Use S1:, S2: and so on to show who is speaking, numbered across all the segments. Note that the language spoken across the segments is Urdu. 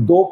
S1: 2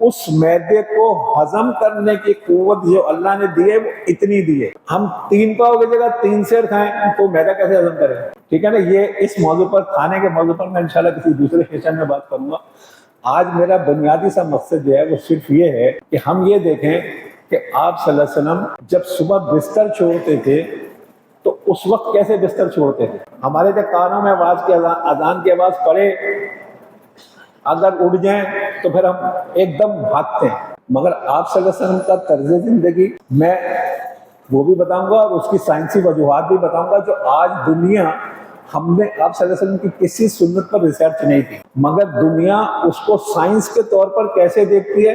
S1: اس میدے کو ہضم کرنے کی قوت جو اللہ نے دی ہے وہ اتنی دی ہے. ہم 3 پاؤ کی جگہ 3 سیر کھائیں تو میدا کیسے ہضم کریں؟ ٹھیک ہے نا. یہ اس موضوع پر، کھانے کے موضوع پر میں انشاءاللہ کسی دوسرے سیشن میں بات کروں گا. آج میرا بنیادی سا مقصد جو ہے وہ صرف یہ ہے کہ ہم یہ دیکھیں کہ آپ صلی اللہ علیہ وسلم جب صبح بستر چھوڑتے تھے تو اس وقت کیسے بستر چھوڑتے تھے. ہمارے جو کانوں میں آواز کی اذان کی آواز پڑے، اگر اٹھ جائیں تو پھر ہم ایک دم بھاگتے ہیں. مگر آپ صلی اللہ علیہ وسلم کا طرز زندگی میں وہ بھی بتاؤں گا اور اس کی سائنسی وجوہات بھی بتاؤں گا، جو آج دنیا، ہم نے آپ صلی اللہ علیہ وسلم کی کسی سنت پر ریسرچ نہیں کی، مگر دنیا اس کو سائنس کے طور پر کیسے دیکھتی ہے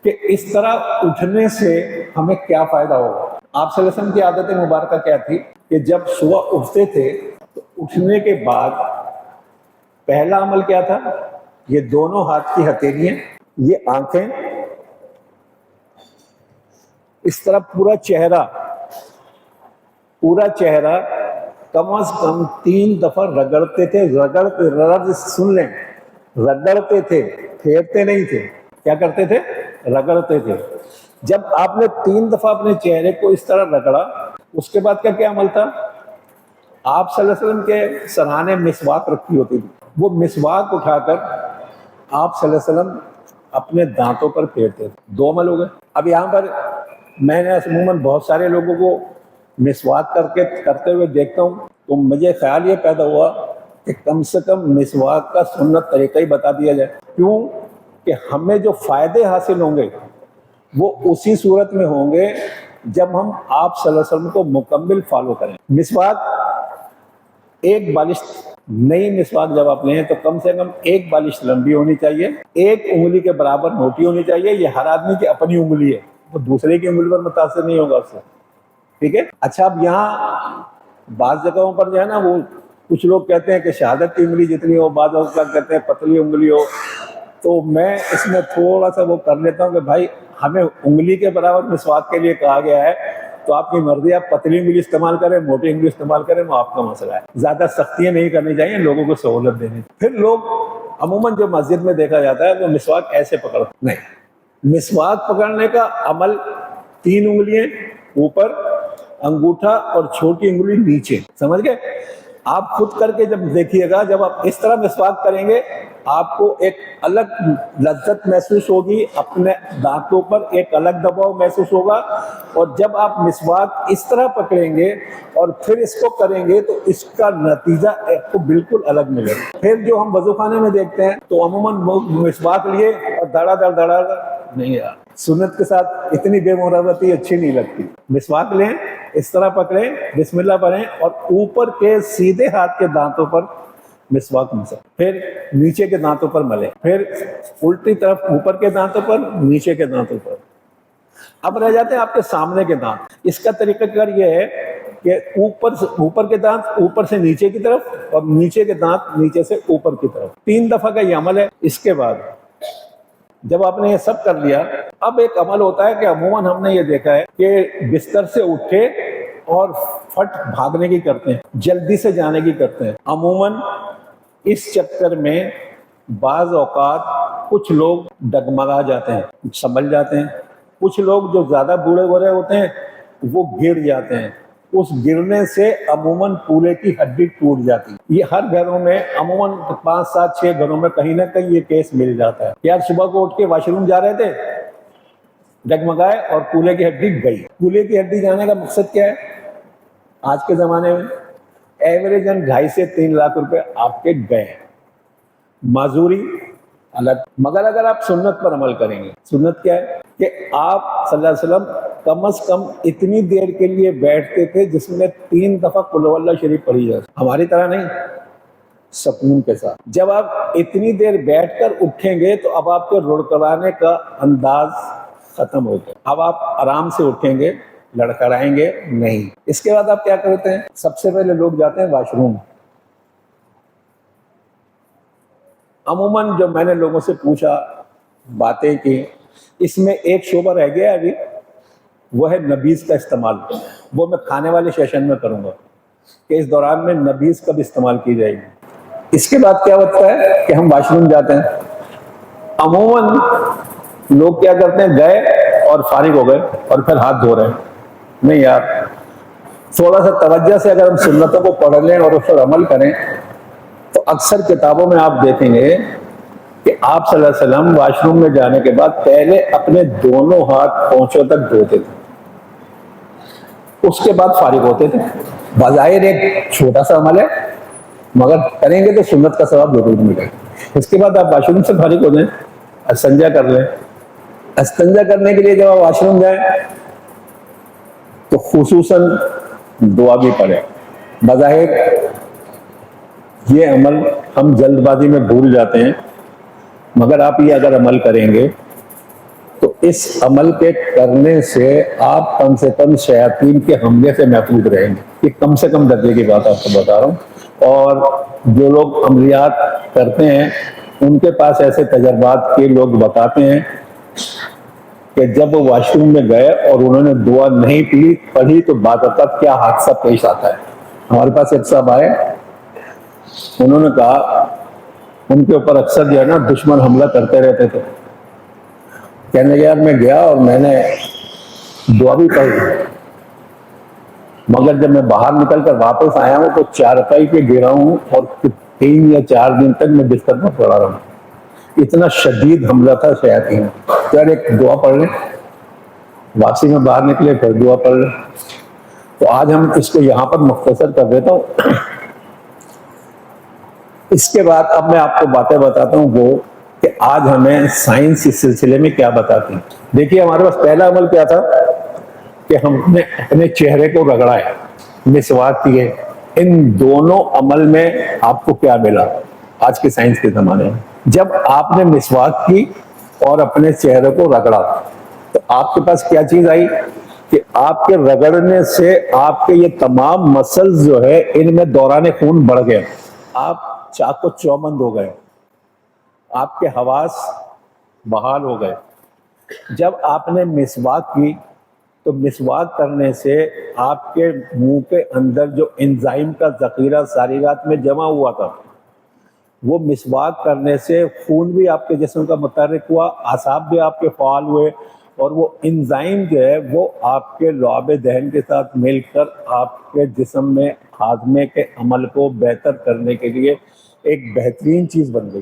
S1: کہ اس طرح اٹھنے سے ہمیں کیا فائدہ ہوگا. آپ صلی اللہ علیہ وسلم کی عادت مبارکہ کیا تھی کہ جب صبح اٹھتے تھے تو اٹھنے کے بعد پہلا عمل کیا تھا؟ یہ دونوں ہاتھ کی ہتھیلیاں، یہ آنکھیں، اس طرح پورا چہرہ کم از کم 3 دفعہ رگڑتے تھے. سن لیں، رگڑتے تھے، پھیرتے نہیں تھے. کیا کرتے تھے؟ رگڑتے تھے. جب آپ نے 3 دفعہ اپنے چہرے کو اس طرح رگڑا، اس کے بعد کیا عمل تھا؟ آپ صلی اللہ علیہ وسلم کے سرہانے مسواک رکھی ہوتی تھی. وہ مسواک اٹھا کر آپ صلی اللہ علیہ وسلم اپنے دانتوں پر پھیرتے تھے. 2 عمل ہو گئے. اب یہاں پر میں نے عموماً بہت سارے لوگوں کو مسواک کرتے ہوئے دیکھتا ہوں، تو مجھے خیال یہ پیدا ہوا کہ کم سے کم مسواک کا سنت طریقہ ہی بتا دیا جائے. کیوں کہ ہمیں جو فائدے حاصل ہوں گے وہ اسی صورت میں ہوں گے جب ہم آپ صلی اللہ علیہ وسلم کو مکمل فالو کریں. مسواک، ایک بالش نئی مسواک جب آپ لیں تو کم سے کم 1 بالش لمبی ہونی چاہیے، 1 انگلی کے برابر موٹی ہونی چاہیے. یہ ہر آدمی کی اپنی انگلی ہے، وہ دوسرے کی انگلی پر متاثر نہیں ہوگا اس سے. ٹھیک ہے. اچھا، اب یہاں بعض جگہوں پر جو ہے نا، وہ کچھ لوگ کہتے ہیں کہ شہادت کی انگلی جتنی ہو، بعض لوگ کہتے ہیں پتلی انگلی ہو. تو میں اس میں تھوڑا سا وہ کر لیتا ہوں کہ بھائی ہمیں انگلی کے برابر مسواک کے لیے کہا گیا ہے، تو آپ کی مرضی، آپ پتلی انگلی استعمال کریں، موٹی انگلی استعمال کریں، وہ آپ کا مسئلہ ہے. زیادہ سختیاں نہیں کرنی چاہیے، لوگوں کو سہولت دینی. پھر لوگ عموماً جو مسجد میں دیکھا جاتا ہے وہ مسواک ایسے پکڑتے نہیں. مسواک پکڑنے کا عمل 3 انگلیاں اوپر، انگوٹھا اور چھوٹی انگلی نیچے. سمجھ گئے؟ آپ خود کر کے جب دیکھیے گا، جب آپ اس طرح مسواک کریں گے آپ کو ایک الگ لذت محسوس ہوگی، اپنے دانتوں پر ایک الگ دباؤ محسوس ہوگا. اور جب آپ مسواک اس طرح پکڑیں گے اور پھر اس کو کریں گے تو اس کا نتیجہ آپ کو بالکل الگ ملے گا. پھر جو ہم وضو خانے میں دیکھتے ہیں تو عموماً مسواک لیے اور دڑا نہیں یار، سنت کے ساتھ اتنی بے مروتی اچھی نہیں لگتی. مسواک لیں، اس طرح پکڑیں، بسم اللہ پڑھیں اور اوپر کے سیدھے ہاتھ کے دانتوں پر مسواک مسا، پھر نیچے کے دانتوں پر ملے، پھر الٹی طرف اوپر کے دانتوں پر، نیچے کے دانتوں پر. اب رہ جاتے ہیں آپ کے سامنے کے دانت. اس کا طریقہ کار یہ ہے کہ اوپر کے دانت اوپر سے نیچے کی طرف اور نیچے کے دانت نیچے سے اوپر کی طرف. 3 دفعہ کا یہ عمل ہے. اس کے بعد جب آپ نے یہ سب کر لیا، اب ایک عمل ہوتا ہے کہ عموماً ہم نے یہ دیکھا ہے کہ بستر سے اٹھے اور فٹ بھاگنے کی کرتے ہیں، جلدی سے جانے کی کرتے ہیں. عموماً اس چکر میں بعض اوقات کچھ لوگ ڈگمگا جاتے ہیں، سنبھل جاتے ہیں. کچھ لوگ جو زیادہ بوڑھے بوڑھے ہوتے ہیں وہ گر جاتے ہیں. اس گرنے سے عموماً پورے کی ہڈی ٹوٹ جاتی. یہ ہر گھروں میں عموماً 5 7 6 گھروں میں کہیں نہ کہیں یہ کیس مل جاتا ہے. یار صبح کو اٹھ کے واش روم جا رہے تھے، ڈگمگائے اور پورے کی ہڈی گئی. پورے کی ہڈی جانے کا مقصد کیا ہے؟ آج کے زمانے میں ایوریجن 2.5 سے 3 لاکھ روپے آپ کے گئے. معذوری الگ. مگر اگر آپ سنت پر عمل کریں گے، سنت کیا ہے کہ آپ صلی اللہ علیہ وسلم کم از کم اتنی دیر کے لیے بیٹھتے تھے جس میں 3 دفعہ قل هو اللہ شریف پڑھی جائے. ہماری طرح نہیں، سکون کے ساتھ. جب آپ اتنی دیر بیٹھ کر اٹھیں گے تو اب آپ کے رڑکڑانے کا انداز ختم ہو گیا. اب آپ آرام سے اٹھیں گے، لڑکھڑائیں گے نہیں. اس کے بعد آپ کیا کرتے ہیں؟ سب سے پہلے لوگ جاتے ہیں واش روم. عموماً جو میں نے لوگوں سے پوچھا، باتیں کی، اس میں ایک شعبہ رہ گیا ابھی، وہ ہے نبیذ کا استعمال. وہ میں کھانے والے سیشن میں کروں گا کہ اس دوران میں نبیذ کب استعمال کی جائے گی. اس کے بعد کیا ہوتا ہے کہ ہم واش روم جاتے ہیں. عموماً لوگ کیا کرتے ہیں، گئے اور فارغ ہو گئے اور پھر ہاتھ دھو رہے ہیں. نہیں یار، تھوڑا سا توجہ سے اگر ہم سنتوں کو پڑھ لیں اور اس پر عمل کریں تو اکثر کتابوں میں آپ دیکھیں گے کہ آپ صلی اللہ علیہ وسلم واش روم میں جانے کے بعد پہلے اپنے دونوں ہاتھ پونچھوں تک دھوتے تھے، اس کے بعد فارغ ہوتے تھے. بظاہر ایک چھوٹا سا عمل ہے، مگر کریں گے تو سنت کا ثواب ضرور ملے گا. اس کے بعد آپ واش روم سے فارغ ہو جائیں، استنجا کر لیں. استنجا کرنے کے لیے جب آپ واش روم جائیں تو خصوصاً دعا بھی پڑھیں. بظاہر یہ عمل ہم جلد بازی میں بھول جاتے ہیں، مگر آپ یہ اگر عمل کریں گے تو اس عمل کے کرنے سے آپ کم سے کم شیاطین کے حملے سے محفوظ رہیں گے. یہ کم سے کم درجے کی بات آپ کو بتا رہا ہوں. اور جو لوگ عملیات کرتے ہیں ان کے پاس ایسے تجربات کے لوگ بتاتے ہیں کہ جب وہ واش روم میں گئے اور انہوں نے دعا نہیں پڑھی تو بعض اوقات کیا حادثہ پیش آتا ہے. ہمارے پاس ایک صاحب آئے، انہوں نے کہا ان کے اوپر اکثر جو ہے نا دشمن حملہ کرتے رہتے تھے. کہنے لگے یار میں گیا اور میں نے دعا بھی پڑھی، مگر جب میں باہر نکل کر واپس آیا ہوں تو چارپائی پہ گرا ہوں اور 3 یا 4 دن تک میں بستر پر پڑا رہا ہوں. اتنا شدید حملہ تھا شیاطین. یار ایک دعا پڑھ لیں، واپسی میں باہر نکلے پھر دعا پڑھ لیں. تو آج ہم اس کو یہاں پر مختصر کر دیتا ہوں. اس کے بعد اب میں آپ کو باتیں بتاتا ہوں وہ کہ آج ہمیں سائنس اس سلسلے میں کیا بتاتی ہیں. دیکھیے ہمارے پاس پہلا عمل کیا تھا کہ ہم نے اپنے چہرے کو رگڑا ہے، مسواک کیے. ان دونوں عمل میں آپ کو کیا ملا آج کے سائنس کے زمانے میں؟ جب آپ نے مسواک کی اور اپنے چہرے کو رگڑا تو آپ کے پاس کیا چیز آئی کہ آپ کے رگڑنے سے آپ کے یہ تمام مسلز جو ہے ان میں دوران خون بڑھ گئے، آپ چاق و چوبند ہو گئے، آپ کے حواس بحال ہو گئے. جب آپ نے مسواک کی تو مسواک کرنے سے آپ کے منہ کے اندر جو انزائم کا ذخیرہ ساری رات میں جمع ہوا تھا، وہ مسواک کرنے سے خون بھی آپ کے جسم کا متحرک ہوا، اعصاب بھی آپ کے فعال ہوئے، اور وہ انزائم جو ہے وہ آپ کے لعاب دہن کے ساتھ مل کر آپ کے جسم میں ہاضمے کے عمل کو بہتر کرنے کے لیے ایک بہترین چیز بن گئی.